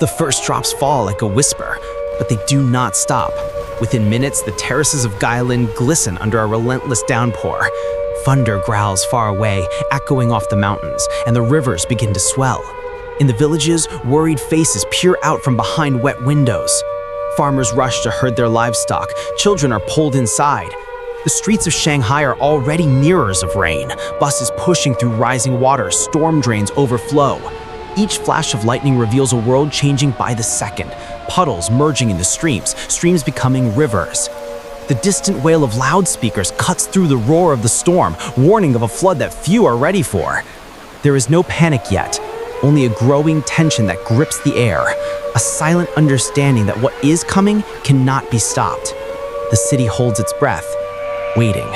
The first drops fall like a whisper, but they do not stop. Within minutes, the terraces of Guyland glisten under a relentless downpour. Thunder growls far away, echoing off the mountains, and the rivers begin to swell. In the villages, worried faces peer out from behind wet windows. Farmers rush to herd their livestock. Children are pulled inside. The streets of Shanghai are already mirrors of rain. Buses pushing through rising water, storm drains overflow. Each flash of lightning reveals a world changing by the second. Puddles merging into streams, streams becoming rivers. The distant wail of loudspeakers cuts through the roar of the storm, warning of a flood that few are ready for. There is no panic yet, only a growing tension that grips the air, a silent understanding that what is coming cannot be stopped. The city holds its breath, waiting.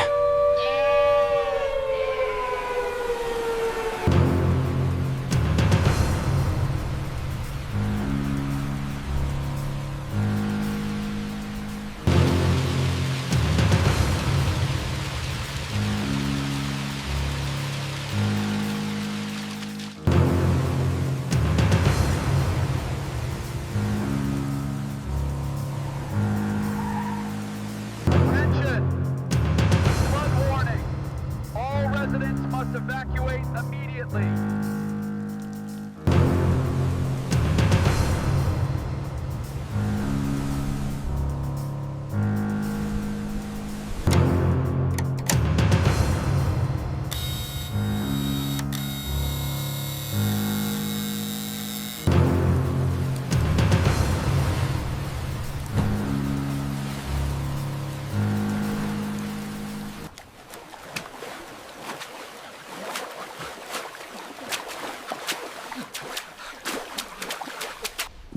Evacuate immediately.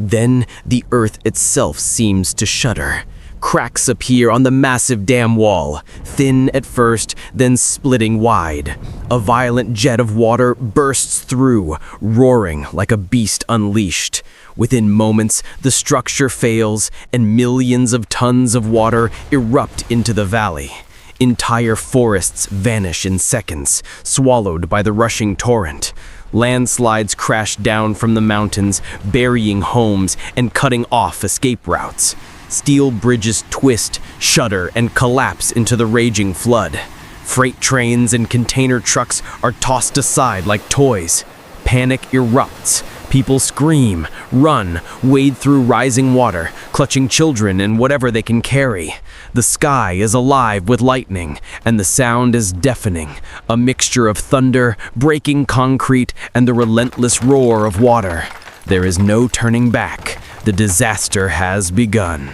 Then the earth itself seems to shudder. Cracks appear on the massive dam wall, thin at first, then splitting wide. A violent jet of water bursts through, roaring like a beast unleashed. Within moments, the structure fails, and millions of tons of water erupt into the valley. Entire forests vanish in seconds, swallowed by the rushing torrent. Landslides crash down from the mountains, burying homes and cutting off escape routes. Steel bridges twist, shudder, and collapse into the raging flood. Freight trains and container trucks are tossed aside like toys. Panic erupts. People scream, run, wade through rising water, clutching children and whatever they can carry. The sky is alive with lightning, and the sound is deafening, a mixture of thunder, breaking concrete, and the relentless roar of water. There is no turning back. The disaster has begun.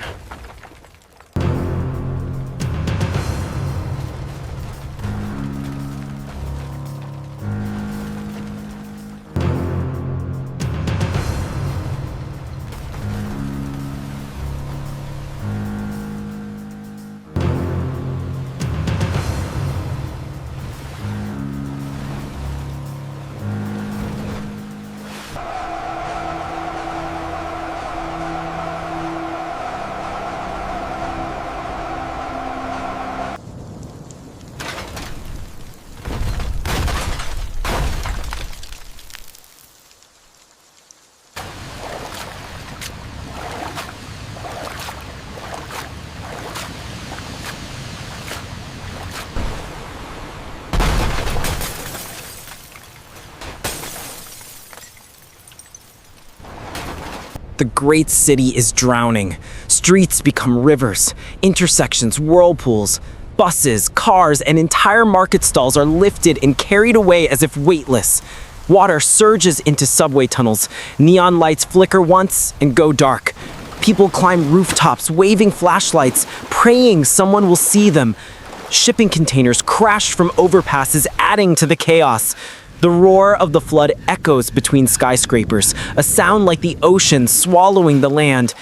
The great city is drowning. Streets become rivers, intersections whirlpools. Buses, cars, and entire market stalls are lifted and carried away as if weightless. Water surges into subway tunnels. Neon lights flicker once and go dark. People climb rooftops, waving flashlights, praying someone will see them. Shipping containers crash from overpasses, adding to the chaos. The roar of the flood echoes between skyscrapers, a sound like the ocean swallowing the land.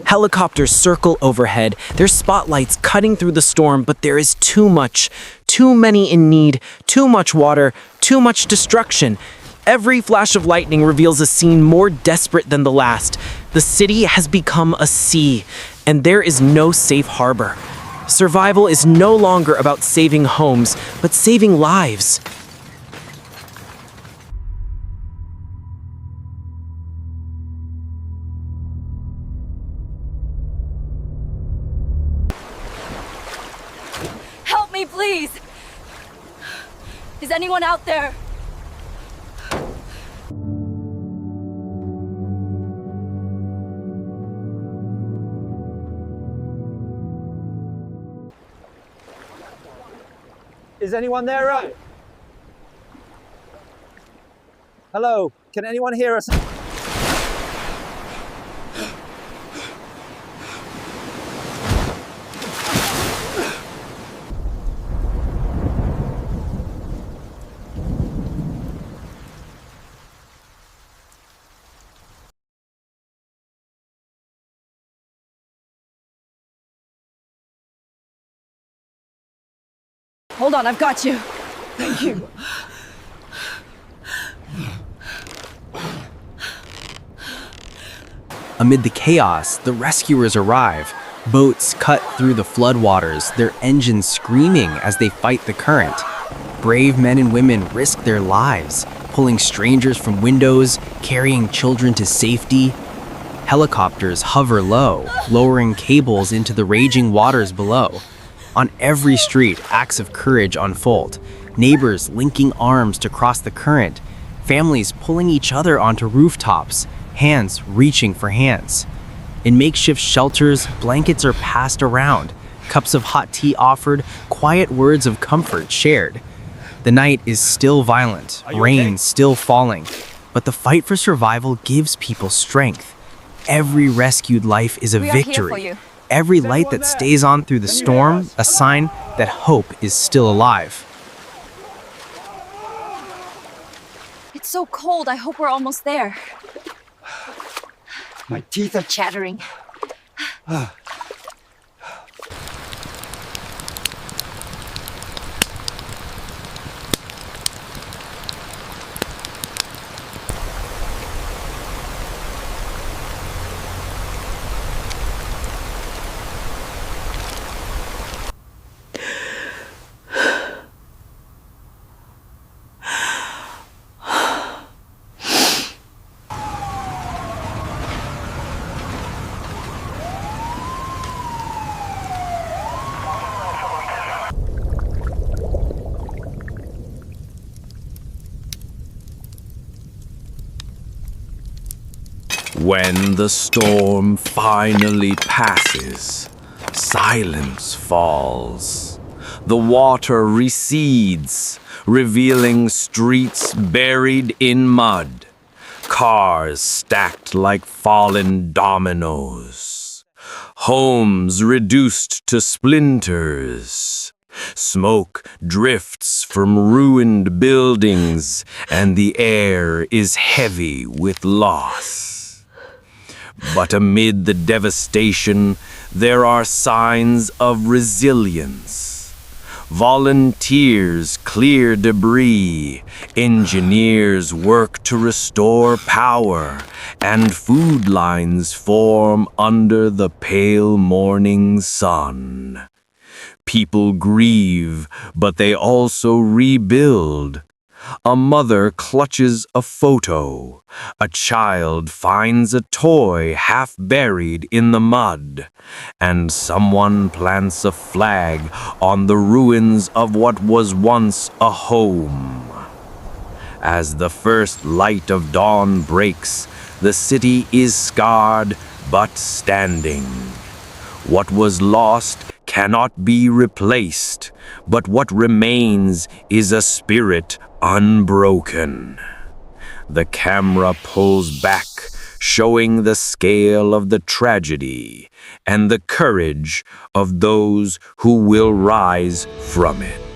Helicopters circle overhead, their spotlights cutting through the storm, but there is too much, too many in need, too much water, too much destruction. Every flash of lightning reveals a scene more desperate than the last. The city has become a sea, and there is no safe harbor. Survival is no longer about saving homes, but saving lives. please! Is anyone out there? Is anyone there? Right? Hello, can anyone hear us? Hold on, I've got you. Thank you. Amid the chaos, the rescuers arrive. Boats cut through the floodwaters, their engines screaming as they fight the current. Brave men and women risk their lives, pulling strangers from windows, carrying children to safety. Helicopters hover low, lowering cables into the raging waters below. On every street, acts of courage unfold. Neighbors linking arms to cross the current. Families pulling each other onto rooftops, hands reaching for hands. In makeshift shelters, blankets are passed around, cups of hot tea offered, quiet words of comfort shared. The night is still violent, rain still falling, but the fight for survival gives people strength. Every rescued life is a We are here for victory. you. Every light that stays on through the storm, a sign that hope is still alive. It's so cold, I hope we're almost there. My teeth are Chattering. When the storm finally passes, silence falls. The water recedes, revealing streets buried in mud, cars stacked like fallen dominoes, homes reduced to splinters. Smoke drifts from ruined buildings, and the air is heavy with loss. But amid the devastation, there are signs of resilience. Volunteers clear debris, engineers work to restore power, and food lines form under the pale morning sun. People grieve, but they also rebuild. A mother clutches a photo. A child finds a toy half buried in the mud. And someone plants a flag on the ruins of what was once a home. As the first light of dawn breaks, the city is scarred but standing. What was lost cannot be replaced, but what remains is a spirit unbroken. The camera pulls back, showing the scale of the tragedy and the courage of those who will rise from it.